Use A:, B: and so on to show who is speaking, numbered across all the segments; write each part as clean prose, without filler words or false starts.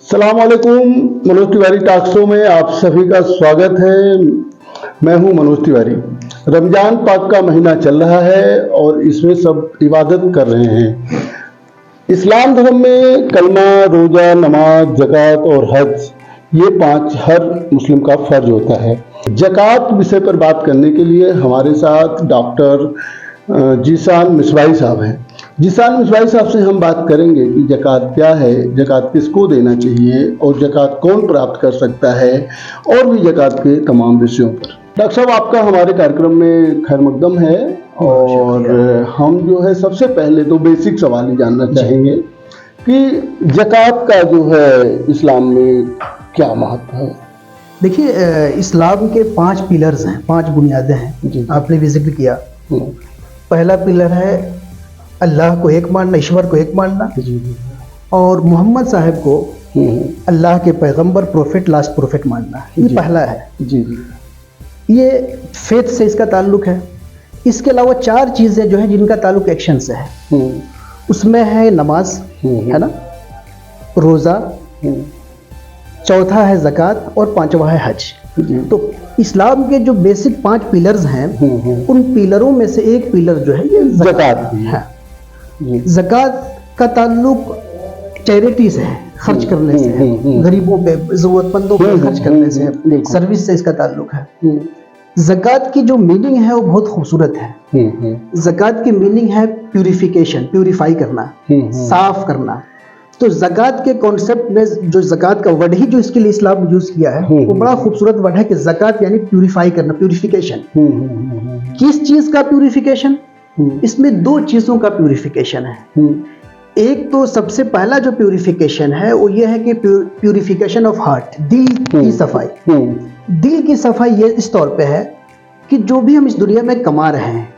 A: अस्सलाम वालेकुम। Manoj Tiwari talk show में आप सभी का स्वागत है। मैं हूं मनोज तिवारी। रमजान पाक का महीना चल रहा है और इसमें सब इबादत कर रहे हैं। इस्लाम धर्म में कलमा, रोजा, नमाज, ज़कात और हज, ये 5 हर मुस्लिम का फर्ज होता है। ज़कात विषय पर बात करने के लिए हमारे साथ डॉक्टर जीशान मिसवाई साहब हैं। जीशान मिसवाई साहब से हम बात करेंगे कि ज़कात क्या है, ज़कात किसको देना चाहिए और ज़कात कौन प्राप्त कर सकता है, और भी ज़कात के तमाम विषयों पर। डॉक्टर साहब, आपका हमारे कार्यक्रम में खैर मकदम है। और हम जो है सबसे पहले तो बेसिक सवाल ही जानना चाहेंगे कि ज़कात का जो है इस्लाम में क्या महत्व है।
B: देखिए, इस्लाम के 5 पिलर्स हैं, 5 बुनियादें हैं। आपने भी जिक्र किया। पहला पिलर है अल्लाह को एक मानना, ईश्वर को एक मानना, और मोहम्मद साहब को अल्लाह के पैगंबर, प्रोफेट, लास्ट प्रोफेट मानना। ये पहला है। ये फेथ से इसका ताल्लुक है। इसके अलावा 4 चीज़ें जो है जिनका ताल्लुक एक्शन से है। उसमें है नमाज, है ना, रोज़ा, चौथा है ज़कात और 5वां है हज। तो इस्लाम के जो बेसिक 5 पिलर्स हैं, उन पिलरों में से एक पिलर जो है ये ज़कात है। ज़कात का ताल्लुक चैरिटी से है, खर्च करने से है, गरीबों पे, ज़रूरतमंदों पे खर्च करने से है, सर्विस से इसका ताल्लुक है। ज़कात की जो मीनिंग है वो बहुत खूबसूरत है। ज़कात की मीनिंग है प्यूरिफिकेशन, प्यूरिफाई करना, साफ करना। तो ज़कात के कॉन्सेप्ट में जो ज़कात का वर्ड ही जो इसके लिए इस्लाम यूज किया है वो बड़ा खूबसूरत वर्ड है कि ज़कात यानी प्यूरिफाई करना, प्यूरिफिकेशन। किस चीज़ का प्यूरिफिकेशन? इसमें 2 चीज़ों का प्यूरिफिकेशन है। एक तो सबसे पहला जो प्यूरिफिकेशन है वो ये है कि प्यूरिफिकेशन ऑफ हार्ट, दिल की सफाई। दिल की सफाई ये इस तौर पे है कि जो भी हम इस दुनिया में कमा रहे हैं,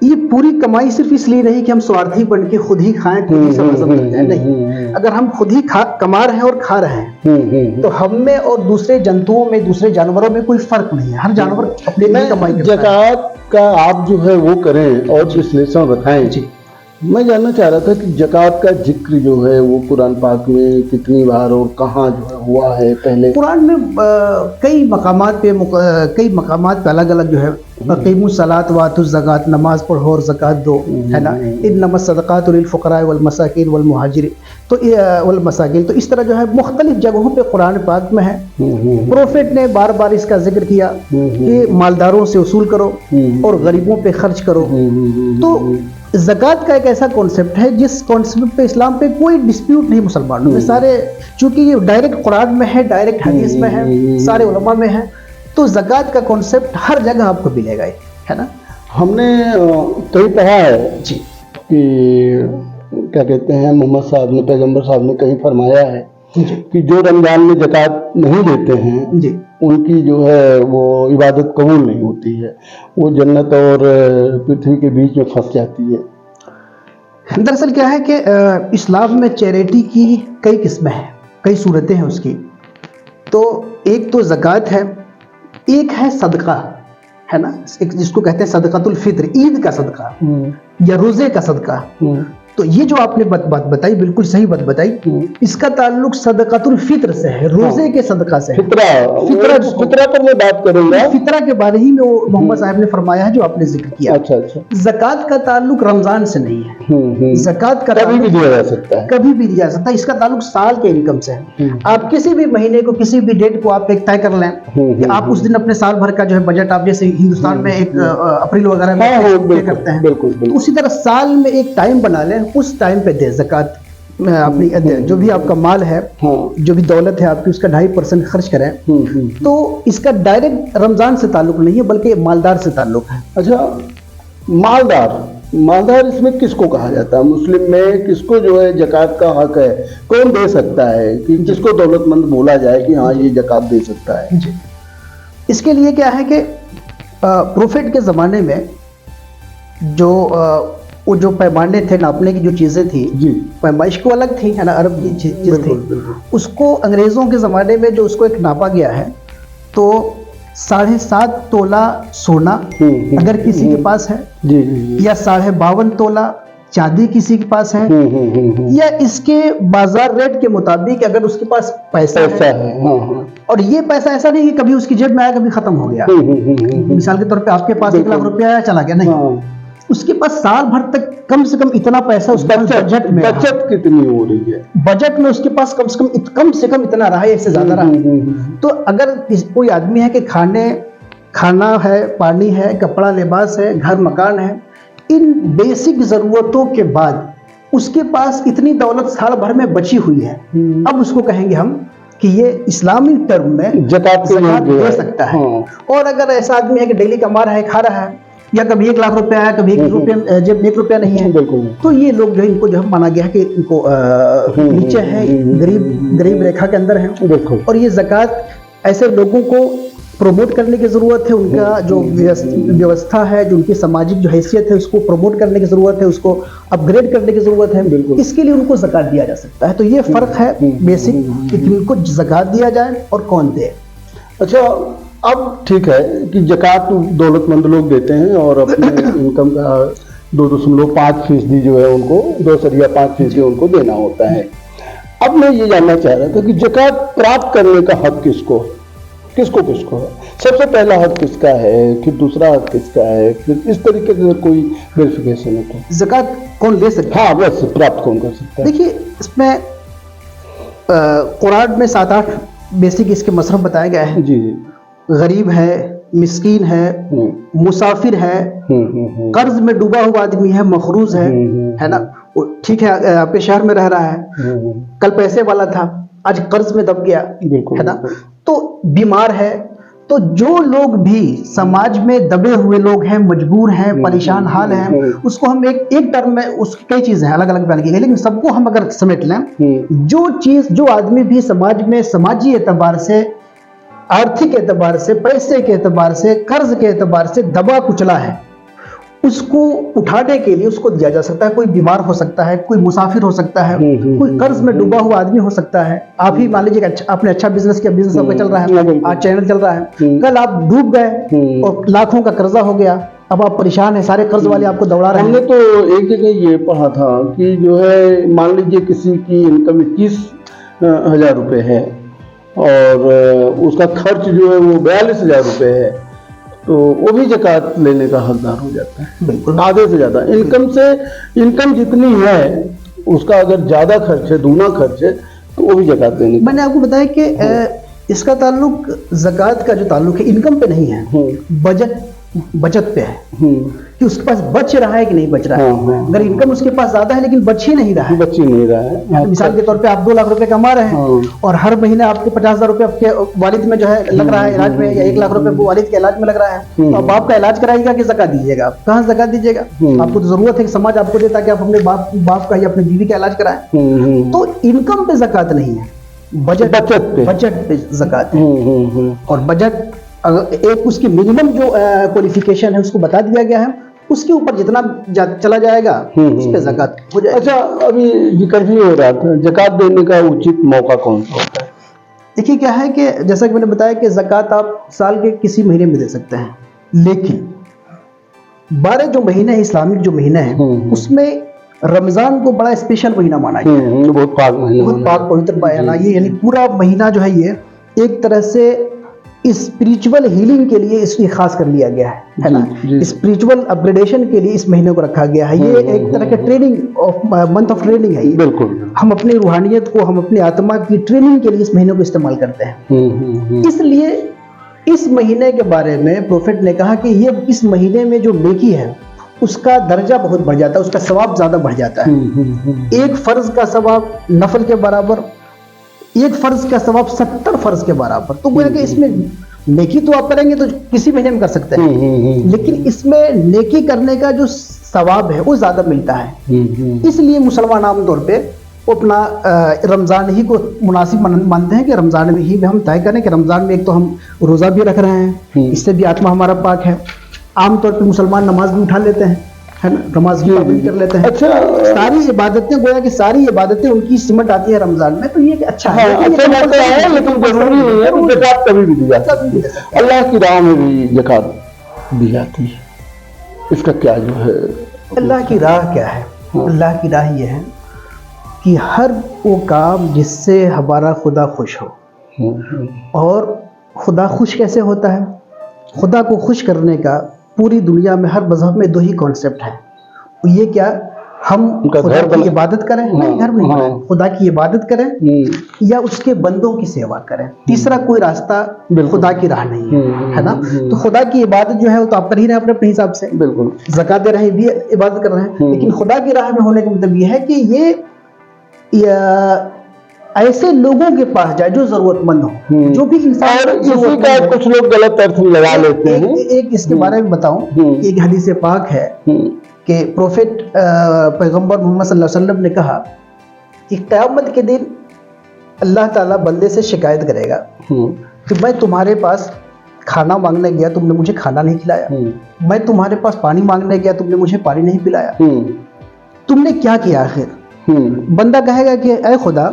B: ये पूरी कमाई सिर्फ इसलिए नहीं कि हम स्वार्थी बन के खुद ही खाएं, खुद ही सब हजम कर जाए। नहीं, अगर हम खुद ही कमा रहे हैं और खा रहे हैं तो हम में और दूसरे जंतुओं में, दूसरे जानवरों में कोई फर्क नहीं है। हर जानवर अपने लिए कमाई करता है।
A: ज़कात का आप जो है वो करें और विश्लेषण बताएं। जी, मैं जानना चाह रहा था कि ज़कात का जिक्र जो है वो कुरान पाक में कितनी बार और कहाँ जो है हुआ है। पहले
B: कुरान में कई मकामात पे अलग अलग जो है क़ीमुस सलात वातुज़ ज़कात, नमाज पढ़ो और ज़कात दो, है ना। इन्नमस सदक़ातु लिल फ़ुक़राए वल मसाकीन वल मुहाजिरीन, तो वल मसाकीन, तो इस तरह जो है मुख्तलिफ जगहों पे कुरान पाक में है। प्रोफेट ने बार बार इसका जिक्र किया कि मालदारों से वसूल करो और गरीबों पे खर्च करो। तो ज़कात का एक ऐसा कॉन्सेप्ट है जिस कॉन्सेप्ट पे इस्लाम पे कोई डिस्प्यूट नहीं मुसलमानों में। सारे, चूंकि ये डायरेक्ट कुरान में है, डायरेक्ट हदीस में है, सारे उलमा में है, तो ज़कात का कॉन्सेप्ट हर जगह आपको मिलेगा, है ना।
A: हमने कहीं पढ़ा है जी कि क्या कहते हैं, मोहम्मद साहब ने, पैगंबर साहब ने कहीं फरमाया है कि जो रमजान में ज़कात नहीं देते हैं जी, उनकी जो है वो इबादत कबूल नहीं होती है, वो जन्नत और पृथ्वी के बीच में फंस जाती है।
B: दरअसल क्या है कि इस्लाम में चैरिटी की कई किस्में हैं, कई सूरतें हैं उसकी। तो एक तो ज़कात है, एक है सदका, है ना, एक जिसको कहते हैं सदकातुल फित्र, ईद का सदका या रोज़े का सदका। तो ये जो आपने बात बताई, बिल्कुल सही बात बताई। इसका ताल्लुक सदकातुल फित्र से है, रोजे के सदका से है। फितरा पर मैं बात करूंगा। फितरा के बारे ही में वो मोहम्मद साहब ने फरमाया है जो आपने जिक्र किया। अच्छा। ज़कात का ताल्लुक रमजान से नहीं है। ज़कात का
A: कभी भी दिया जा सकता है,
B: कभी भी दिया जा सकता है। इसका ताल्लुक साल के इनकम से है। आप किसी भी महीने को, किसी भी डेट को आप एक तय कर लें कि आप उस दिन अपने साल भर का जो है बजट, आप जैसे हिंदुस्तान में एक अप्रैल वगैरह में करते हैं, उसी तरह साल में एक टाइम बना लें, उस टाइम पे दे ज़कात। अपनी जो भी आपका माल है, जो भी दौलत है आपकी, उसका 2.5% खर्च करें। तो इसका डायरेक्ट रमजान से ताल्लुक नहीं है, बल्कि मालदार से ताल्लुक है।
A: अच्छा, मालदार इसमें किसको कहा जाता है? मुस्लिम में किसको जो है ज़कात का हक है? कौन दे सकता है कि जिसको दौलतमंद बोला जाए कि हाँ ये ज़कात दे सकता है?
B: जी, इसके लिए क्या है कि प्रोफेट के ज़माने में जो वो जो पैमाने थे, नापने की जो चीज़ें थी जी, पैमाइश को अलग थी, है ना, अरब की चीज़ थी। उसको अंग्रेज़ों के ज़माने में जो उसको एक नापा गया है, तो 7.5 तोला सोना अगर किसी के पास है, या 52.5 तोला चांदी किसी के पास है, या इसके बाजार रेट के मुताबिक अगर उसके पास पैसा है, और ये पैसा ऐसा नहीं कि कभी उसकी जेब में आया कभी खत्म हो गया। मिसाल के तौर पे आपके पास 1 लाख रुपया आया चला गया, नहीं, उसके पास साल भर तक कम से कम इतना पैसा उसके बजट में,
A: बचत कितनी हो रही है
B: बजट में उसके पास कम से कम इतना रहा है, इससे ज्यादा रहा। तो अगर कोई आदमी है कि खाना है, पानी है, कपड़ा लिबास है, घर मकान है, इन बेसिक जरूरतों के बाद उसके पास इतनी दौलत साल भर में बची हुई है, अब उसको कहेंगे हम कि ये इस्लामी टर्म में ज़कात दे सकता है। और अगर ऐसा आदमी है कि डेली कमा रहा है, खा रहा है, या कभी 1 लाख रुपया आया, कभी 1 रुपया, जेब में 1 रुपया नहीं है, तो ये लोग जो इनको जो माना गया है कि इनको नीचे है, गरीब रेखा के अंदर है। और ये ज़कात ऐसे लोगों को प्रमोट करने की ज़रूरत है, उनका जो व्यवस्था है, जो उनकी सामाजिक जो हैसियत है, उसको प्रमोट करने की ज़रूरत है, उसको अपग्रेड करने की ज़रूरत है, इसके लिए उनको ज़कात दिया जा सकता है। तो ये फ़र्क है बेसिक कि किनको ज़कात दिया जाए और कौन दे।
A: अच्छा, अब ठीक है कि ज़कात दौलतमंद लोग देते हैं और अपने इनकम का 2.5% जो है उनको 2.5% उनको देना होता है। अब मैं ये जानना चाह रहा था कि ज़कात प्राप्त करने का हक किसको है, सबसे पहला हक किसका है, फिर दूसरा हक किसका है, फिर इस तरीके से कोई वेरिफिकेशन है तो
B: ज़कात कौन ले सकता है?
A: हाँ, बस प्राप्त कौन कर सकता है?
B: देखिए, इसमें कुरान में 7-8 बेसिक इसके मसरफ बताए गए हैं। जी, गरीब है, मिस्कीन है, मुसाफिर है, कर्ज में डूबा हुआ आदमी है, मखरूज है ना, ठीक है, आपके शहर में रह रहा है, कल पैसे वाला था, आज कर्ज में दब गया, है ना, तो बीमार है। तो जो लोग भी समाज में दबे हुए लोग हैं, मजबूर हैं, परेशान हाल हैं, उसको हम एक टर्म में, उसकी कई चीजें हैं अलग अलग बयान की गई, लेकिन सबको हम अगर समेट लें, जो आदमी भी समाज में समाजी एतबार से, आर्थिक एतबार से, पैसे के एतबार से, कर्ज के एतबार से दबा कुचला है, उसको उठाने के लिए उसको दिया जा सकता है। कोई बीमार हो सकता है, कोई मुसाफिर हो सकता है, कोई कर्ज में डूबा हुआ आदमी हो सकता है। आप ही मान लीजिए आपने अच्छा बिजनेस किया, बिजनेस आपका चल रहा है, आज चैनल चल रहा है, कल आप डूब गए और लाखों का कर्जा हो गया, अब आप परेशान है, सारे कर्ज वाले आपको दौड़ा रहे हैं।
A: हमने तो एक जगह ये पढ़ा था कि जो है, मान लीजिए किसी की इनकम 21,000 रुपये है और उसका खर्च जो है वो 42,000 रुपये है, तो वो भी ज़कात लेने का हकदार हो जाता है।
B: बिल्कुल,
A: आधे से ज़्यादा इनकम जितनी है उसका अगर ज़्यादा खर्च है, दूना खर्च है, तो वो भी ज़कात देने का।
B: मैंने आपको बताया कि इसका ताल्लुक ज़कात का जो ताल्लुक है इनकम पे नहीं है, बचत पे है कि उसके पास बच रहा है कि नहीं बच रहा है। अगर इनकम उसके पास ज्यादा है लेकिन बच ही नहीं रहा है, मिसाल के तौर पे आप 2 लाख रुपए कमा रहे हैं और हर महीने आपके 50,000 रुपए आपके वालिद में जो है लग रहा है इलाज में, या 1 लाख रुपए वो वालिद के इलाज में लग रहा है, तो अब आपका इलाज कराएगा कि ज़कात दीजिएगा? आप कहाँ ज़कात दीजिएगा? आपको तो जरूरत है कि समाज आपको दे ताकि आप अपने बाप का या अपनी बीवी का इलाज कराएं। तो इनकम पे ज़कात नहीं है, बजट पे ज़कात है। और बजट एक उसकी मिनिमम जो क्वालिफिकेशन है उसको बता दिया गया है, उसके ऊपर जितना चला जाएगा उस पे ज़कात हो जाएगा।
A: अच्छा, अभी जिक्र भी हो रहा था ज़कात देने का उचित मौका कौन सा होता है?
B: देखिए, क्या है कि जैसा कि मैंने बताया कि ज़कात आप साल के किसी महीने में दे सकते हैं, लेकिन 12 जो महीने हैं इस्लामिक जो महीने हैं उसमें रमज़ान को बड़ा स्पेशल महीना माना गया है,
A: बहुत पाक महीना,
B: बहुत पाक पवित्र महीना। ये यानी पूरा महीना जो है ये एक तरह से स्पिरिचुअल हीलिंग के लिए इसलिए खास कर लिया गया है ना, स्पिरिचुअल अपग्रेडेशन के लिए इस महीने को रखा गया है। ये एक तरह का training of month of training है। बिल्कुल, हम अपनी रूहानियत को, हम अपनी आत्मा की ट्रेनिंग के लिए इस महीने को इस्तेमाल करते हैं। इसलिए इस महीने के बारे में प्रोफेट ने कहा कि ये इस महीने में जो नेकी है उसका दर्जा बहुत बढ़ जाता है, उसका सवाब ज्यादा बढ़ जाता है। एक फर्ज का सवाब नफल के बराबर, एक फर्ज का सवाब 70 फर्ज के बराबर। तो गोया कि इसमें नेकी तो आप करेंगे तो किसी महीने में कर सकते हैं, लेकिन इसमें नेकी करने का जो सवाब है वो ज्यादा मिलता है। इसलिए मुसलमान आमतौर पे अपना रमज़ान ही को मुनासिब मानते हैं कि रमज़ान में ही हम तय करें कि रमज़ान में एक तो हम रोज़ा भी रख रहे हैं, इससे भी आत्मा हमारा पाक है। आमतौर पे मुसलमान नमाज भी उठा लेते हैं, है ना, नमाज भी पाबंदी कर लेते हैं। अच्छा, सारी इबादतें, गोया कि सारी इबादतें उनकी सिमट आती है रमज़ान में, तो ये अच्छा है।
A: लेकिन जरूरी नहीं है ज़कात कभी भी दी जाती है, अल्लाह की राह में भी ज़कात दी जाती है। इसका क्या जो है,
B: अल्लाह की राह क्या है? اللہ کی راہ یہ ہے کہ ہر وہ کام جس سے ہمارا خدا خوش ہو. اور خدا خوش کیسے ہوتا ہے؟ خدا کو خوش کرنے کا پوری دنیا میں ہر مذہب میں 2 ہی کانسیپٹ ہیں. یہ کیا؟ ہم خدا کی عبادت کریں، گھر میں خدا کی عبادت کریں یا اس کے بندوں کی سیوا کریں. تیسرا کوئی راستہ خدا کی راہ نہیں ہے نا. تو خدا کی عبادت جو ہے وہ تو آپ کر ہی رہے ہیں اپنے حساب سے، بالکل زکات دے رہے ہیں بھی عبادت کر رہے ہیں، لیکن خدا کی راہ میں ہونے کا مطلب یہ ہے کہ یہ ایسے لوگوں کے پاس جائے جو ضرورت مند ہو، جو بھی انسان.
A: اسی کا کچھ لوگ غلط ارتھ لگا لیتے ہیں.
B: ایک اس کے بارے میں بتاؤں، ایک حدیث پاک ہے کہ پروفیٹ پیغمبر محمد صلی اللہ علیہ وسلم نے کہا کہ قیامت کے دن اللہ تعالیٰ بندے سے شکایت کرے گا کہ میں تمہارے پاس کھانا مانگنے گیا، تم نے مجھے کھانا نہیں کھلایا. میں تمہارے پاس پانی مانگنے گیا، تم نے مجھے پانی نہیں پلایا. تم نے کیا کیا آخر؟ بندہ کہے گا کہ اے خدا،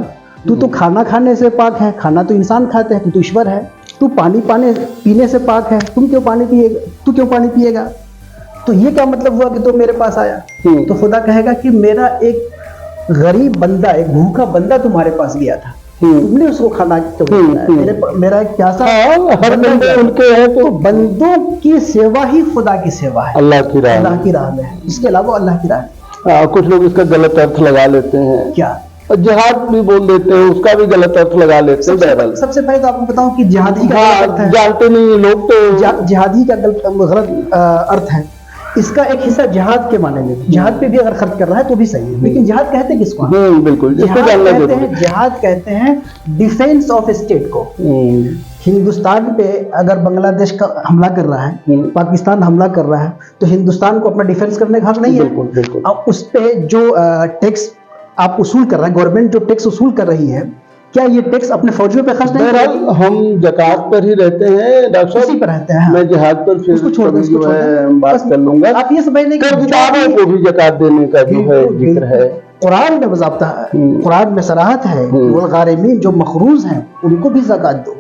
B: تو کھانا کھانے سے پاک ہے، کھانا تو انسان کھاتے ہیں، تو ایشور ہے. تو پانی پینے سے پاک ہے، تو کیوں پانی پیے گا؟ تو یہ کیا مطلب ہوا کہ تو میرے پاس آیا؟ تو خدا کہے گا کہ میرا ایک غریب بندہ، ایک بھوکا بندہ تمہارے پاس گیا تھا، تم نے اس کو کھانا میرا ایک پیاسا ان کے ہے. تو بندوں کی سیوا ہی خدا کی سیوا ہے، اللہ کی راہ میں ہے. اس کے علاوہ اللہ کی راہ
A: کچھ لوگ اس کا غلط ارتھ لگا لیتے ہیں.
B: کیا
A: جہاد بھی بول دیتے ہیں، اس کا بھی غلط ارتھ لگا لیتے ہیں.
B: سب سے پہلے تو آپ کو بتاؤں کہ جہادی کا
A: جانتے نہیں لوگ، تو
B: جہادی کا غلط ارتھ ہے. اس کا ایک حصہ جہاد کے معنی میں، جہاد پہ بھی اگر خرچ کر رہا ہے تو بھی صحیح ہے، لیکن جہاد کہتے ہیں کس کو؟
A: بالکل
B: جہاد کہتے ہیں ڈیفینس آف اسٹیٹ کو. ہندوستان پہ اگر بنگلہ دیش کا حملہ کر رہا ہے، پاکستان حملہ کر رہا ہے، تو ہندوستان کو اپنا ڈیفینس کرنے کا حق نہیں ہے. اب اس پہ جو ٹیکس آپ اصول کر رہے ہیں، گورنمنٹ جو ٹیکس اصول کر رہی ہے، کیا یہ ٹیکس اپنے فوجیوں پہ خرچ نہیں کرتی؟
A: ہم زکات پر ہی رہتے ہیں ڈاکٹر صاحب،
B: اسی پر رہتے ہیں.
A: میں جہاد پر پھر جو ہے بات کر لوں گا.
B: آپ یہ سمجھنے کہ
A: کتابوں کو بھی زکات دینے کا جو ہے ذکر ہے،
B: قرآن میں باضابطہ ہے، قرآن میں صراحت ہے، والغارمین جو مخروز ہیں ان کو بھی زکات دو.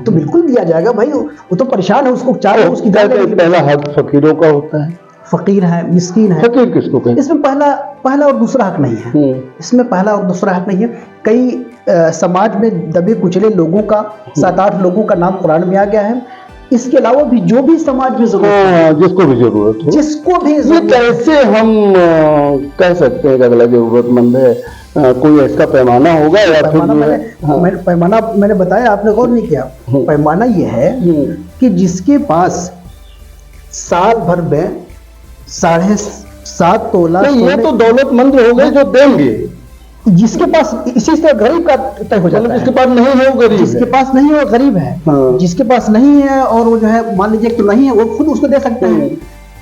B: تو بالکل دیا جائے گا بھائی، وہ تو پریشان ہے، اس کو چاہے اس کی
A: پہلا حق فقیروں کا ہوتا ہے.
B: فقیر ہے، مسکین ہے.
A: فقیر کس کو کہتے ہیں؟
B: اس میں پہلا اور دوسرا حق نہیں ہے. اس میں پہلا اور دوسرا حق نہیں ہے. کئی سماج میں دبے کچلے لوگوں کا 7-8 لوگوں کا نام قرآن میں آ گیا ہے. اس کے علاوہ بھی جو بھی سماج میں ضرورت ہے،
A: جس کو بھی ضرورت ہو،
B: جس کو بھی
A: یہ کیسے ہم کہہ سکتے ہیں کہ اگلا ضرورت مند ہے؟ کوئی ایسا پیمانہ ہوگا یا پھر
B: پیمانہ میں نے بتایا، آپ نے غور نہیں کیا. پیمانہ یہ ہے کہ جس کے پاس سال بھر میں 7.5 تولہ،
A: یہ تو دولت مند ہو گئے جو دیں گے.
B: جس کے پاس، اسی سے غریب کا طے ہو جاتا ہے.
A: جس کے پاس نہیں ہے وہ غریب ہے،
B: جس کے پاس نہیں ہے وہ غریب ہے. جس کے پاس نہیں ہے اور وہ جو ہے مان لیجیے کہ نہیں ہے، وہ خود اس کو دے سکتے ہیں.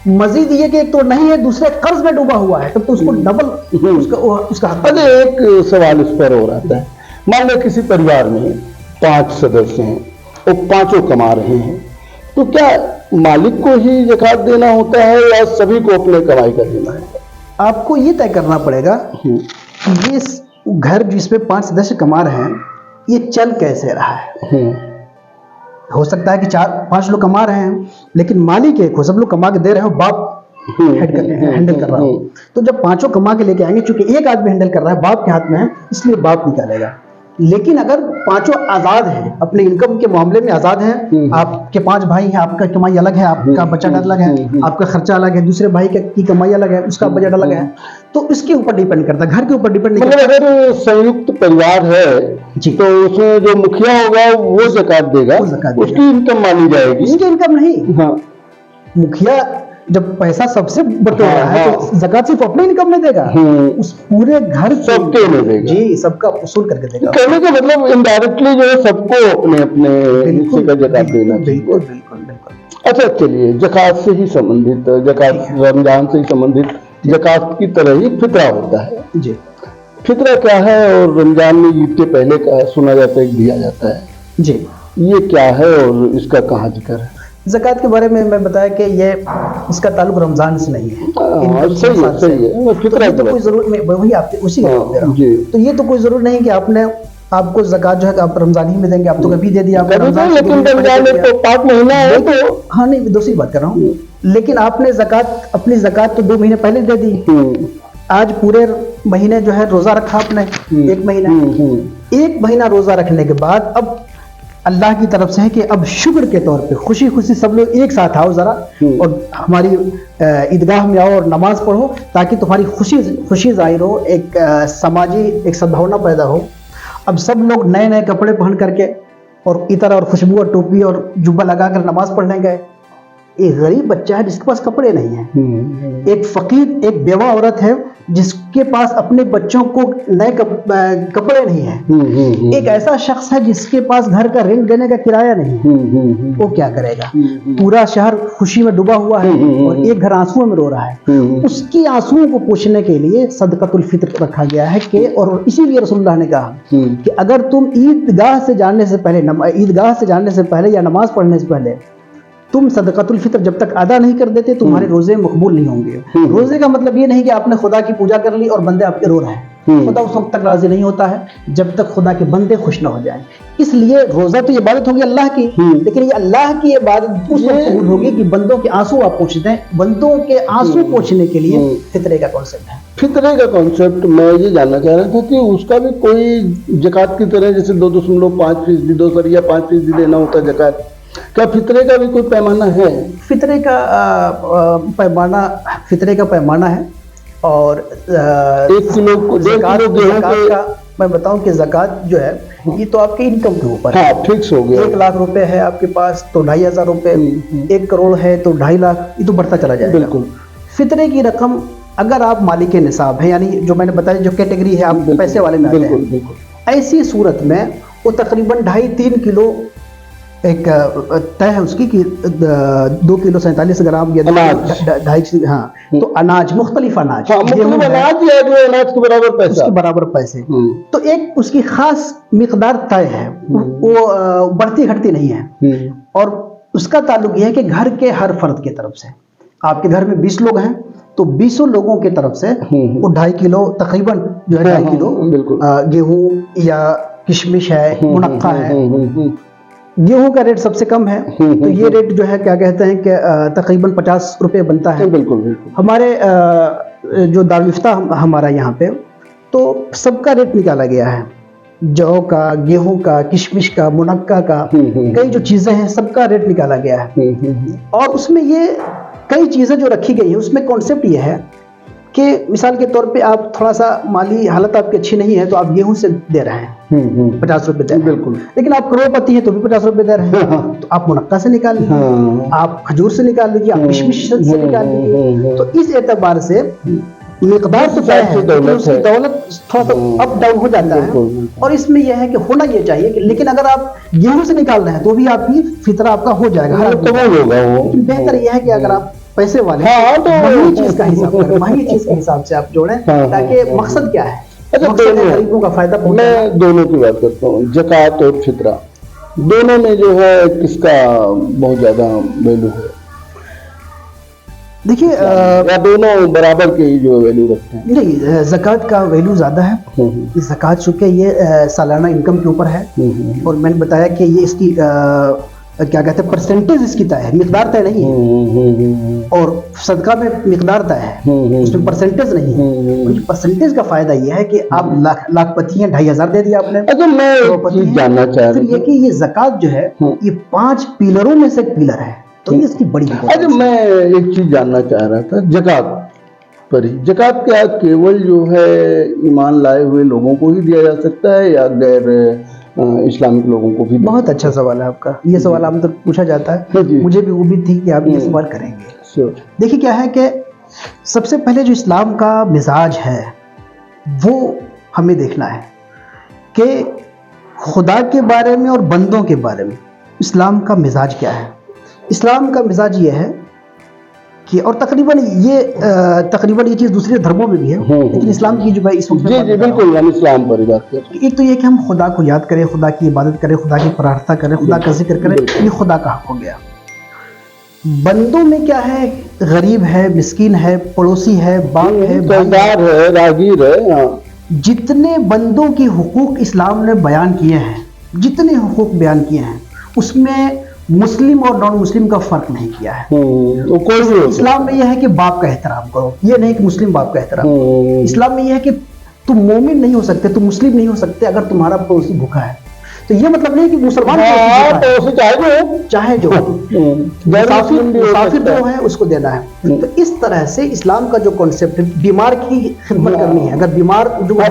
B: مزید یہ کہ ایک تو نہیں ہے، دوسرے قرض میں ڈوبا ہوا ہے، تب تو اس کو ڈبل اس کا حق.
A: ایک سوال اس پر ہو رہا ہے، مان لیں کسی پریوار میں 5 سدسیہ ہیں، وہ 5 کما رہے ہیں، تو کیا مالک کو ہی زکات دینا ہوتا ہے یا سبھی کو اپنے کمائی کا دینا ہے؟
B: آپ کو یہ طے کرنا پڑے گا کہ یہ گھر جس میں 5 سدسیہ کما رہے ہیں، یہ چل کیسے رہا ہے. ہو سکتا ہے کہ 4-5 لوگ کما رہے ہیں لیکن مالک ایک ہو، سب لوگ کما کے دے رہے ہو، باپ ہینڈل کر رہا ہو. تو جب 5 کما کے لے کے آئیں گے، چونکہ ایک آدمی ہینڈل کر رہا ہے، باپ کے ہاتھ میں ہے، اس لیے باپ نکالے گا. لیکن اگر 5 آزاد ہیں، اپنے انکم کے معاملے میں آزاد ہیں، آپ کے 5 بھائی ہیں، آپ کا کمائی الگ ہے، آپ کا بچت الگ ہے، آپ کا خرچہ الگ ہے، دوسرے بھائی کی کمائی الگ ہے، اس کا بجٹ الگ ہے، تو اس کے اوپر ڈیپینڈ کرتا ہے، گھر کے اوپر ڈیپینڈ نہیں کرتا.
A: اگر سنیکت پریوار ہے تو اس میں جو مکھیا ہوگا وہ زکات دے گا، اس کی انکم مانی جائے گی.
B: اس کی انکم نہیں، مکھیا جب پیسہ سب سے بٹور رہا ہے تو زکات صرف اپنے انکم میں دے گا، اس پورے گھر
A: سب کے میں دے گا.
B: جی، سب کا اصول کر کے دے گا.
A: کہنے کا مطلب انڈائریکٹلی جو ہے سب کو اپنے حصے کا زکات دینا چاہیے.
B: بالکل.
A: اچھا چلیے، زکات سے ہی سمبندھت، زکات رمضان سے ہی سمبندھت زکات کی طرح ہی فطرہ ہوتا ہے.
B: جی،
A: فطرہ کیا ہے؟ اور رمضان میں عید کے پہلے کا سنا جاتا ہے دیا جاتا ہے.
B: جی، یہ
A: کیا ہے اور اس کا کہاں ذکر ہے؟
B: زکات کے بارے میں بتایا کہ یہ اس کا تعلق رمضان سے نہیں ہے.
A: صحیح ہے، فطرہ
B: تو کوئی ضرورت نہیں، وہی آپ اسی کا دے رہا ہوں. تو یہ تو کوئی ضرورت نہیں کہ آپ کو زکات جو ہے آپ رمضان ہی میں دیں گے، آپ تو کبھی دے دیا.
A: لیکن رمضان تو پاک مہینہ ہے، تو
B: ہاں نہیں، دوسری بات کر رہا ہوں. لیکن آپ نے اپنی زکات تو 2 مہینے پہلے دے دی. आज पूरे महीने जो है रोजा रखा आपने, एक महीना, एक महीना रोजा रखने के बाद अब अल्लाह की तरफ से है कि अब शुक्र के तौर पे खुशी खुशी सब लोग एक साथ आओ जरा और हमारी ईदगाह में आओ और नमाज पढ़ो, ताकि तुम्हारी खुशी जाहिर हो, एक समाजी एक सद्भावना पैदा हो। अब सब लोग नए नए कपड़े पहन करके और इतर और खुशबू और टोपी और जुब्बा लगाकर नमाज पढ़ने गए। एक गरीब बच्चा है जिसके पास कपड़े नहीं हैं, एक फकीर, एक बेवा औरत है जिसके पास अपने बच्चों को नए कपड़े नहीं हैं, एक ऐसा शख्स है जिसके पास घर का रेंट देने का किराया नहीं है, वो क्या करेगा? पूरा शहर खुशी में डूबा हुआ है और एक घर आंसुओं में रो रहा है। उसकी आंसुओं को पोंछने के लिए सदक़तुल फित्र रखा गया है कि, और इसीलिए रसूलुल्लाह ने कहा कि अगर तुम ईदगाह से जाने से पहले या नमाज पढ़ने से पहले तुम सदक़तुल फित्र जब तक अदा नहीं कर देते तुम्हारे रोजे मकबूल नहीं होंगे। रोजे का मतलब ये नहीं कि आपने खुदा की पूजा कर ली और बंदे आपके रो रहे हैं, खुदा उस वक्त तक राजी नहीं होता है जब तक खुदा के बंदे खुश ना हो जाएं। इसलिए रोजा तो इबादत होगी अल्लाह की, लेकिन ये अल्लाह की इबादत उस वक्त कबूल होगी कि बंदों के आंसू आप पोंछते हैं। बंदों के आंसू पोंछने के लिए फितरे का कॉन्सेप्ट है।
A: फितरे का कॉन्सेप्ट मैं ये जानना चाह रहा था कि उसका भी कोई ज़कात की तरह जैसे 2.5% 2 या 5% देना होता है ज़कात, क्या फितरे का भी कोई पैमाना है?
B: फितरे का पैमाना है और
A: 1 किलो 1.5 किलो गेहूं
B: का मैं बताऊं कि ज़कात जो है ये तो आपके इनकम के ऊपर है।
A: हाँ, फिक्स हो गया।
B: 1 लाख रुपए है आपके पास तो 2,500 रुपए, 1 करोड़ है तो 2.5 लाख, ये तो बढ़ता चला जाएगा।
A: बिल्कुल।
B: फितरे की रकम अगर आप मालिक निसाब है, यानी जो मैंने बताया जो कैटेगरी है आप पैसे वाले में आते हैं, ऐसी सूरत में वो तकरीबन 2.5-3 किलो एक तय है उसकी कि 2 किलो 47 ग्राम या 2.5, हाँ, तो अनाज मुख्तलिफ अनाज,
A: अनाज या जो अनाज के बराबर पैसा,
B: उसके बराबर पैसे, तो एक उसकी खास मिकदार तय है, वो बढ़ती घटती नहीं है। और उसका ताल्लुक यह है कि घर के हर फर्द की तरफ से, आपके घर में 20 लोग हैं तो 20 लोगों की तरफ से वो 2.5 किलो तकरीबन जो है 2.5 किलो गेहूं या किशमिश है, मुनक्का है। गेहूं का रेट सबसे कम है तो ये रेट जो है क्या कहते हैं कि तकरीबन 50 रुपये बनता है।
A: बिल्कुल।
B: हमारे जो दारुल इफ्ता हमारा यहाँ पे तो सबका रेट निकाला गया है, जौ का, गेहूं का, किशमिश का, मुनक्का का, कई जो चीज़ें हैं सबका रेट निकाला गया है। और उसमें ये कई चीज़ें जो रखी गई है उसमें कॉन्सेप्ट ये है कि मिसाल के तौर पे आप थोड़ा सा माली हालत आपकी अच्छी नहीं है तो आप गेहूं से दे रहे हैं 50 रुपए दे रहे हैं, बिल्कुल, लेकिन आप करोड़पति हैं तो भी 50 रुपए दे रहे हैं, तो आप मुनक्का से निकाल लीजिए, आप खजूर से निकाल लीजिए, आप किशमिश से निकाल लीजिए। तो इस एतबार से मिकदार तो तय है, दौलत थोड़ा सा अप डाउन हो जाता है। और इसमें यह है कि होना ये चाहिए कि, लेकिन अगर आप गेहूं से निकाल रहे हैं तो भी आपकी फितरा आपका हो जाएगा, लेकिन बेहतर यह है कि अगर आप पैसे वाले तो महंगी चीज का हिसाब करें, महंगी चीज के हिसाब से आप जोड़ें, ताकि मकसद क्या है, गरीबों का फायदा पहुंचाना।
A: मैं दोनों की बात करता हूँ, ज़कात और फितरा, दोनों में जो है किसका बहुत ज्यादा वैल्यू है?
B: देखिए
A: या दोनों बराबर के जो वैल्यू रखते हैं?
B: नहीं, ज़कात का वैल्यू ज़्यादा है। ज़कात चूँकि ये सालाना इनकम के ऊपर है और मैंने बताया कि ये इसकी क्या कहते हैं परसेंटेज इसकी तय है, मिकदार तय नहीं है। और सदका में मिकदार तय है, उसमें परसेंटेज नहीं है। परसेंटेज का फायदा ये है कि आप लाखपति हैं, 2,500 दे दिया आपने।
A: अच्छा, मैं एक चीज जानना चाह रहा हूं
B: कि ये ज़कात जो है ये 5 पिलरों में से एक पिलर है, तो ये इसकी बड़ी।
A: अच्छा, मैं एक चीज जानना चाह रहा था ज़कात पर ही। ज़कात क्या केवल जो है ईमान लाए हुए लोगों को ही दिया जा सकता है या गैर इस्लामिक लोगों को भी?
B: बहुत अच्छा सवाल है आपका, ये सवाल आमतौर पर पूछा जाता है, मुझे भी उम्मीद थी कि आप ये सवाल करेंगे। देखिए क्या है कि सबसे पहले जो इस्लाम का मिजाज है वो हमें देखना है कि खुदा के बारे में और बंदों के बारे में इस्लाम का मिजाज क्या है। इस्लाम का मिजाज ये है कि, और तकरीबन ये चीज़ दूसरे धर्मों में भी है, लेकिन इस्लाम की जो भाई इस वक्त
A: जी बिल्कुल, हम इस्लाम पर बात कर रहे हैं।
B: एक तो ये कि हम खुदा को याद करें, खुदा की इबादत करें, खुदा की प्रार्थना करें, खुदा का जिक्र करें, ये खुदा का हक हो गया। बंदों में क्या है, गरीब है, मिस्कीन है, पड़ोसी है, बाप है,
A: सरदार है, रागीर है,
B: जितने बंदों की हुकूक इस्लाम ने बयान किए हैं, जितने हुकूक बयान किए हैं उसमें मुस्लिम और नॉन मुस्लिम का फर्क नहीं किया है।
A: वो कोई भी हो
B: इस्लाम में यह है कि बाप का एहतराम करो, ये नहीं कि मुस्लिम बाप का एहतराम करो। इस्लाम में यह है कि तुम मोमिन नहीं हो सकते, तुम मुस्लिम नहीं हो सकते अगर तुम्हारा पड़ोसी भूखा है। तो ये मतलब नहीं कि मुसलमान
A: पड़ोसी
B: चाहे जो मुसाफिर जो है उसको देना है। तो इस तरह से इस्लाम का जो कॉन्सेप्ट है, बीमार की खिदमत करनी है। अगर बीमार जो है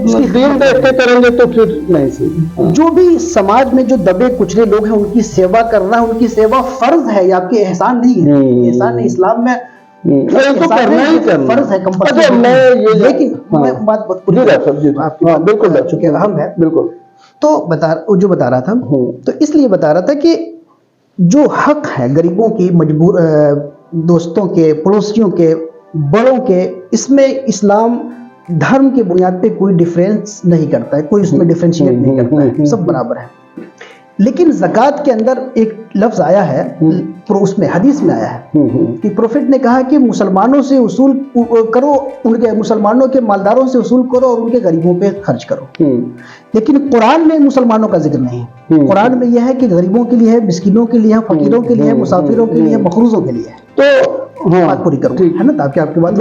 A: उसकी दीन देखते करेंगे तो फिर नहीं सही।
B: जो भी समाज में जो दबे कुचले लोग हैं उनकी सेवा करना, उनकी सेवा फर्ज है, ये आपकी एहसान नहीं है। एहसान नहीं, इस्लाम में
A: तो करना ही करना
B: फर्ज है, कंपल्सरी। लेकिन मैं बात
A: बिल्कुल
B: चूंकि अहम है,
A: बिल्कुल
B: तो जो बता रहा था, तो इसलिए बता रहा था कि जो हक है गरीबों की, मजबूर दोस्तों के, पड़ोसियों के, बड़ों के, इसमें इस्लाम धर्म की बुनियाद पे कोई डिफरेंस नहीं करता है, कोई उसमें डिफरेंशिएट नहीं करता है, सब बराबर है। लेकिन ज़कात के अंदर एक लफ्ज़ आया है, उसमें हदीस में आया है कि प्रोफेट ने कहा कि मुसलमानों से वसूल करो, उनके मुसलमानों के मालदारों से वसूल करो और उनके गरीबों पे खर्च करो। लेकिन कुरान में मुसलमानों का जिक्र नहीं है। कुरान में यह है कि गरीबों के लिए है, मिस्किनों के लिए है, फकीरों के लिए है, मुसाफिरों के लिए, मखरूजों के लिए है। तो बात पूरी करूँ, है ना, ताकि आपकी बात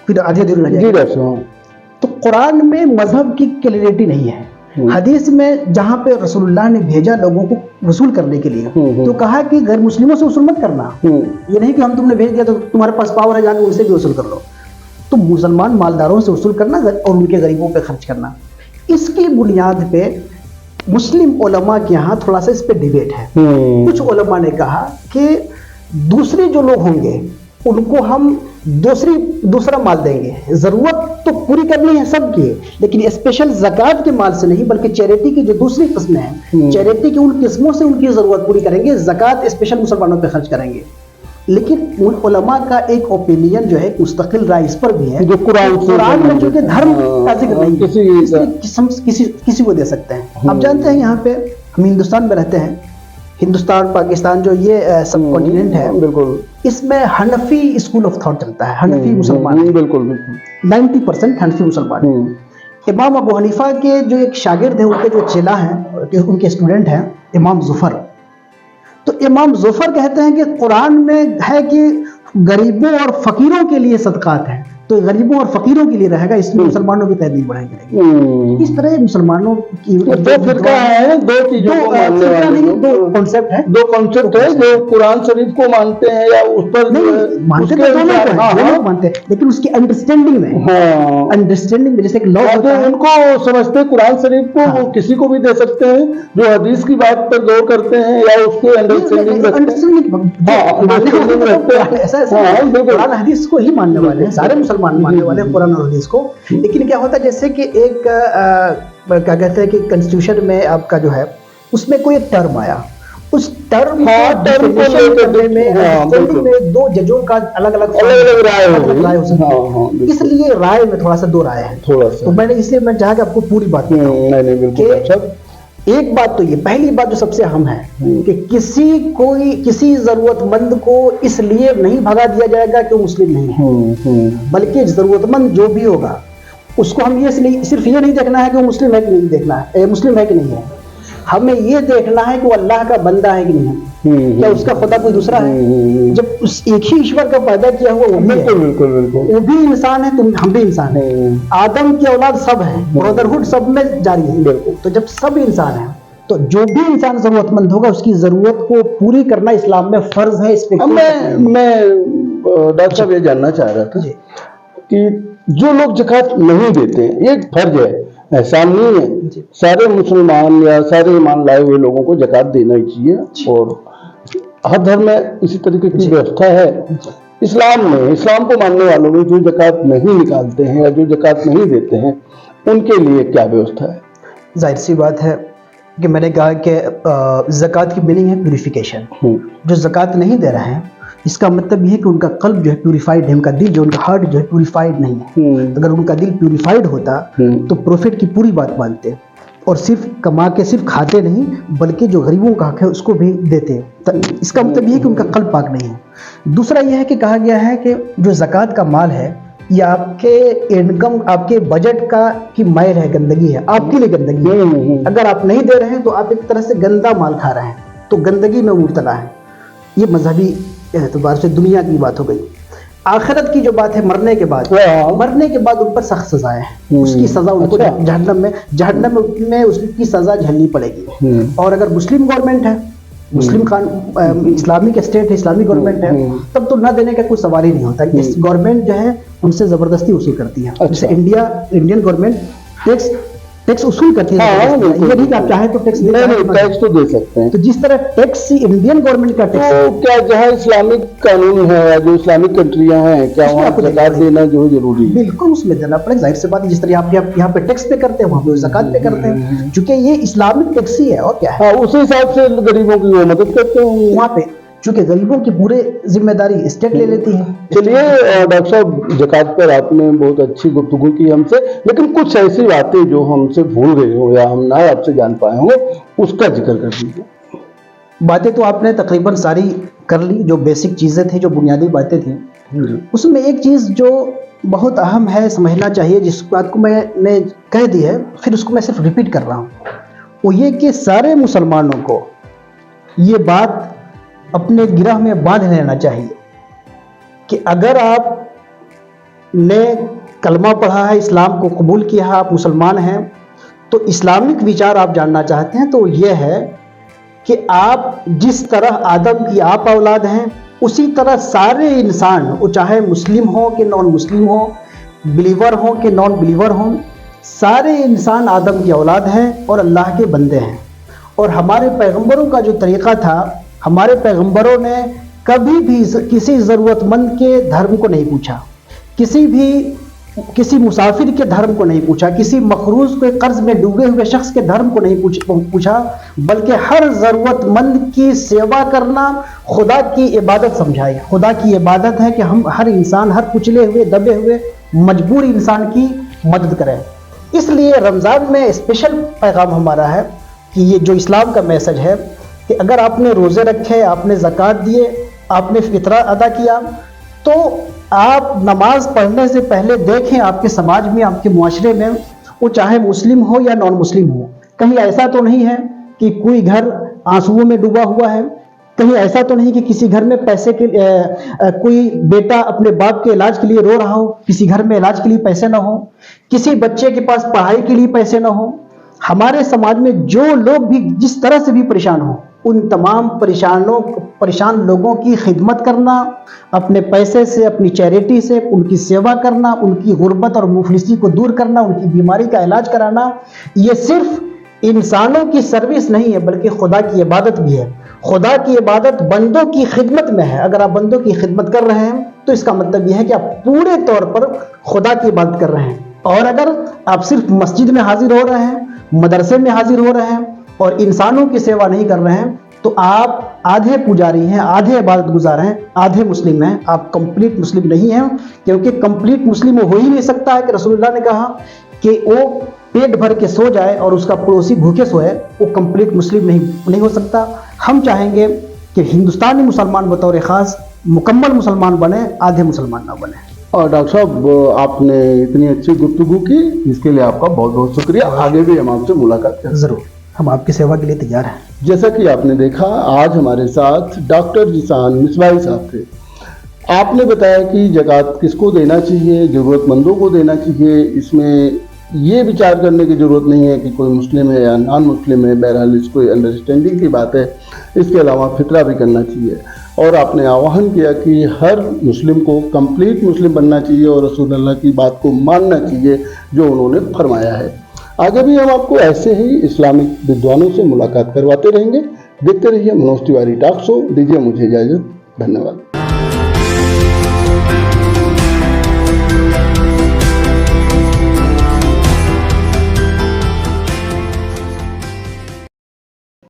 B: फिर आधे अधूरी रह जाए। तो कुरान में मजहब की क्लैरिटी नहीं है। हदीस में जहाँ पे रसूलुल्लाह ने भेजा लोगों को वसूल करने के लिए, तो कहा कि गैर मुस्लिमों से वसूल मत करना। ये नहीं कि हम तुमने भेज दिया तो तुम्हारे पास पावर है, जाके उनसे भी वसूल कर लो। तो मुसलमान मालदारों से वसूल करना और उनके गरीबों पे खर्च करना, इसकी बुनियाद पे मुस्लिम उलमा के यहाँ थोड़ा सा इस पे डिबेट है। कुछ उलमा ने कहा कि दूसरे जो लोग होंगे उनको हम दूसरा माल देंगे, जरूरत तो पूरी करनी है सबकी, लेकिन स्पेशल ज़कात के माल से नहीं, बल्कि चैरिटी की जो दूसरी किस्में हैं, चैरिटी की उन किस्मों से उनकी जरूरत पूरी करेंगे, ज़कात स्पेशल मुसलमानों पे खर्च करेंगे। लेकिन उन उलमा का एक ओपिनियन जो है, मुस्तकिल राय इस पर भी है, जो कुरान में जो कि धर्म का जिक्र नहीं, किसी को दे सकते हैं। आप जानते हैं यहाँ पे हम हिंदुस्तान में रहते हैं, हिंदुस्तान पाकिस्तान जो ये सब कॉन्टिनेंट है, बिल्कुल इसमें हनफी स्कूल ऑफ थॉट चलता है, हनफी मुसलमान, बिल्कुल 90% हनफी मुसलमान। इमाम अबू हनीफा के जो एक शागिर्द है, उनके जो चेला हैं, उनके स्टूडेंट हैं इमाम ज़ुफर। तो इमाम ज़ुफर कहते हैं कि कुरान में है कि गरीबों और फकीरों के लिए सदकात है, तो गरीबों और फकीरों के लिए रहेगा, इसमें मुसलमानों की तहदीद बढ़ाएंगे। इस तरह मुसलमानों की
A: दो फिरका है, दो चीजों को मानने वाले,
B: दो कॉन्सेप्ट है,
A: जो कुरान शरीफ को मानते हैं या उस पर
B: नहीं मानते तो दोनों को है, मानते हैं, लेकिन उसकी अंडरस्टैंडिंग में जैसे लॉ
A: उनको समझते कुरान शरीफ को वो किसी को भी दे सकते हैं, जो हदीस की बात पर गौर करते हैं या उसको अंडरस्टैंडिंग
B: कुरान हदीस को ही मानने वाले हैं, सारे मानने वाले कुरान और हदीस को। लेकिन क्या होता है, जैसे कि एक क्या कहते हैं कि कॉन्स्टिट्यूशन में आपका जो है, उसमें कोई एक टर्म आया, उस टर्म में दो जजों का अलग अलग राय हो सकती है, इसलिए राय में थोड़ा सा दो राय है। तो मैंने इसलिए मैं चाहा कि आपको पूरी बात बताऊं। एक बात तो ये, पहली बात जो सबसे अहम है कि किसी जरूरतमंद को इसलिए नहीं भगा दिया जाएगा कि वो मुस्लिम नहीं है, बल्कि जरूरतमंद जो भी होगा उसको हम ये सिर्फ ये नहीं देखना है कि वो मुस्लिम है कि नहीं देखना है, मुस्लिम है कि नहीं है, हमें ये देखना है कि वो अल्लाह का बंदा है कि नहीं है, क्या उसका खुदा कोई दूसरा है। जब उस एक ही ईश्वर का पैदा किया हुआ वो भी इंसान है, हम भी इंसान है, आदम की औलाद सब है, ब्रदरहुड सब में जारी है। तो जब सब इंसान है, तो जो भी इंसान जरूरतमंद होगा उसकी जरूरत को पूरी करना इस्लाम में फर्ज है। इस पे
A: मैं डॉक्टर साहब ये जानना चाह रहा था कि जो लोग ज़कात नहीं देते हैं, ये फर्ज है, एहसान नहीं है, सारे मुसलमान या सारे ईमान लाए हुए लोगों को ज़कात देना ही चाहिए, और हर धर्म में इसी तरीके की व्यवस्था है। इस्लाम में, इस्लाम को मानने वालों में जो ज़कात नहीं निकालते हैं या जो ज़कात नहीं देते हैं, उनके लिए क्या व्यवस्था है?
B: जाहिर सी बात है कि मैंने कहा कि ज़कात की मीनिंग है प्यूरिफिकेशन। जो ज़कात नहीं दे रहे हैं, इसका मतलब ये है कि उनका कल्ब जो है प्यूरिफाइड है, उनका दिल जो, उनका हार्ट जो है प्यूरिफाइड नहीं है। अगर उनका दिल प्यूरिफाइड होता तो प्रोफेट की पूरी बात मानते और सिर्फ कमा के सिर्फ खाते नहीं, बल्कि जो गरीबों का हक है उसको भी देते। इसका मतलब ये है कि उनका कल्ब पाक नहीं है। दूसरा यह है कि कहा गया है कि जो ज़कात का माल है, ये आपके इनकम, आपके बजट का की मैल है, गंदगी है, आपके लिए गंदगी है। अगर आप नहीं दे रहे हैं तो आप एक तरह से गंदा माल खा रहे हैं। तो गंदगी में मुब्तला है। ये मजहबी एतबार से दुनिया की बात हो गई। आखिरत की जो बात है, मरने के बाद उन पर सख्त सजा है, उसकी सजा उनको जहन्नम में उसकी सजा झेलनी पड़ेगी। और अगर मुस्लिम गवर्नमेंट है, मुस्लिम इस्लामिक स्टेट है, इस्लामिक गवर्नमेंट है, तब तो न देने का कोई सवाल ही नहीं होता। इस गवर्नमेंट जो है उनसे जबरदस्ती वसूल करती है। जैसे इंडियन गवर्नमेंट टैक्स वसूल करती है। ये नहीं कि आप चाहे तो टैक्स
A: टैक्स तो दे सकते हैं।
B: तो जिस तरह टैक्स इंडियन गवर्नमेंट का टैक्स,
A: तो क्या जहाँ इस्लामिक कानून है या जो इस्लामिक कंट्रियां हैं, क्या वहाँ ज़कात देना जो जरूरी है?
B: बिल्कुल उसमें देना पड़ेगा, जाहिर सी बात है। जिस तरह आप यहाँ पे टैक्स पे करते हैं, वहाँ पे ज़कात पे करते हैं, क्योंकि ये इस्लामिक टैक्स ही है और क्या है।
A: उसी हिसाब से गरीबों की वो मदद करते हैं
B: वहाँ पे, चूंकि गरीबों की पूरे जिम्मेदारी स्टेट ले लेती है।
A: चलिए डॉक्टर साहब, ज़कात पर आपने बहुत अच्छी गुफ्तगू की हमसे, लेकिन कुछ ऐसी बातें जो हमसे भूल गए हो या हम ना आपसे जान पाए हों, उसका जिक्र कर दीजिए।
B: बातें तो आपने तकरीबन सारी कर ली, जो बेसिक चीज़ें थी, जो बुनियादी बातें थी। उसमें एक चीज़ जो बहुत अहम है, समझना चाहिए, जिस बात को मैंने कह दी है, फिर उसको मैं सिर्फ रिपीट कर रहा हूँ, वो ये कि सारे मुसलमानों को ये बात अपने गिरह में बांध लेना चाहिए कि अगर आपने कलमा पढ़ा है, इस्लाम को कबूल किया है, आप मुसलमान हैं, तो इस्लामिक विचार आप जानना चाहते हैं, तो ये है कि आप जिस तरह आदम की आप औलाद हैं, उसी तरह सारे इंसान, वो चाहे मुस्लिम हो कि नॉन मुस्लिम हो, बिलीवर हो कि नॉन बिलीवर हो, सारे इंसान आदम की औलाद हैं और अल्लाह के बंदे हैं। और हमारे पैगंबरों का जो तरीक़ा था, हमारे पैगंबरों ने कभी भी किसी ज़रूरतमंद के धर्म को नहीं पूछा, किसी मुसाफिर के धर्म को नहीं पूछा, किसी मखरूज के कर्ज में डूबे हुए शख्स के धर्म को नहीं पूछा, बल्कि हर ज़रूरतमंद की सेवा करना खुदा की इबादत समझाई। खुदा की इबादत है कि हम हर इंसान, हर कुचले हुए, दबे हुए, मजबूर इंसान की मदद करें। इसलिए रमज़ान में स्पेशल पैगाम हमारा है कि ये जो इस्लाम का मैसेज है कि अगर आपने रोज़े रखे, आपने ज़कात दिए, आपने फितरा अदा किया, तो आप नमाज पढ़ने से पहले देखें आपके समाज में, आपके मुआशरे में, वो चाहे मुस्लिम हो या नॉन मुस्लिम हो, कहीं ऐसा तो नहीं है कि कोई घर आंसुओं में डूबा हुआ है, कहीं ऐसा तो नहीं कि किसी घर में पैसे के कोई बेटा अपने बाप के इलाज के लिए रो रहा हो, किसी घर में इलाज के लिए पैसे ना हो, किसी बच्चे के पास पढ़ाई के लिए पैसे ना हो। हमारे समाज में जो लोग भी जिस तरह से भी परेशान हो, उन तमाम परेशान लोगों की खिदमत करना, अपने पैसे से, अपनी चैरिटी से उनकी सेवा करना, उनकी गुर्बत और मुफलिसी को दूर करना, उनकी बीमारी का इलाज कराना, ये सिर्फ इंसानों की सर्विस नहीं है, बल्कि खुदा की इबादत भी है। खुदा की इबादत बंदों की खिदमत में है। अगर आप बंदों की खिदमत कर रहे हैं तो इसका मतलब यह है कि आप पूरे तौर पर खुदा की इबादत कर रहे हैं। और अगर आप सिर्फ मस्जिद में हाजिर हो रहे हैं, मदरसे में हाजिर हो रहे हैं और इंसानों की सेवा नहीं कर रहे हैं, तो आप आधे पुजारी हैं, आधे इबादत गुजार हैं, आधे मुस्लिम हैं। आप कंप्लीट मुस्लिम नहीं हैं, क्योंकि कंप्लीट मुस्लिम वो हो ही नहीं सकता है कि रसूलुल्लाह ने कहा कि वो पेट भर के सो जाए और उसका पड़ोसी भूखे सोए, वो कंप्लीट मुस्लिम नहीं हो सकता। हम चाहेंगे कि हिंदुस्तानी मुसलमान बतौर ख़ास मुकम्मल मुसलमान बने, आधे मुसलमान ना बने।
A: और डॉक्टर साहब, आपने इतनी अच्छी गुफ्तगू की, इसके लिए आपका बहुत बहुत शुक्रिया। आगे भी हम आपसे मुलाकात करें।
B: ज़रूर, हम आपकी सेवा के लिए तैयार हैं।
A: जैसा कि आपने देखा, आज हमारे साथ डॉक्टर जिसान मिसबाही साहब थे। आपने बताया कि ज़कात किसको देना चाहिए, ज़रूरतमंदों को देना चाहिए। इसमें ये विचार करने की ज़रूरत नहीं है कि कोई मुस्लिम है या नॉन मुस्लिम है, बहरहाल इसको अंडरस्टैंडिंग की बात है। इसके अलावा फितरा भी करना चाहिए। और आपने आह्वान किया कि हर मुस्लिम को कंप्लीट मुस्लिम बनना चाहिए और रसूलुल्लाह की बात को मानना चाहिए जो उन्होंने फरमाया है। आगे भी हम आपको ऐसे ही इस्लामिक विद्वानों से मुलाकात करवाते रहेंगे। देखते रहिए मनोज तिवारी टॉक शो। दीजिए मुझे इजाज़त। धन्यवाद।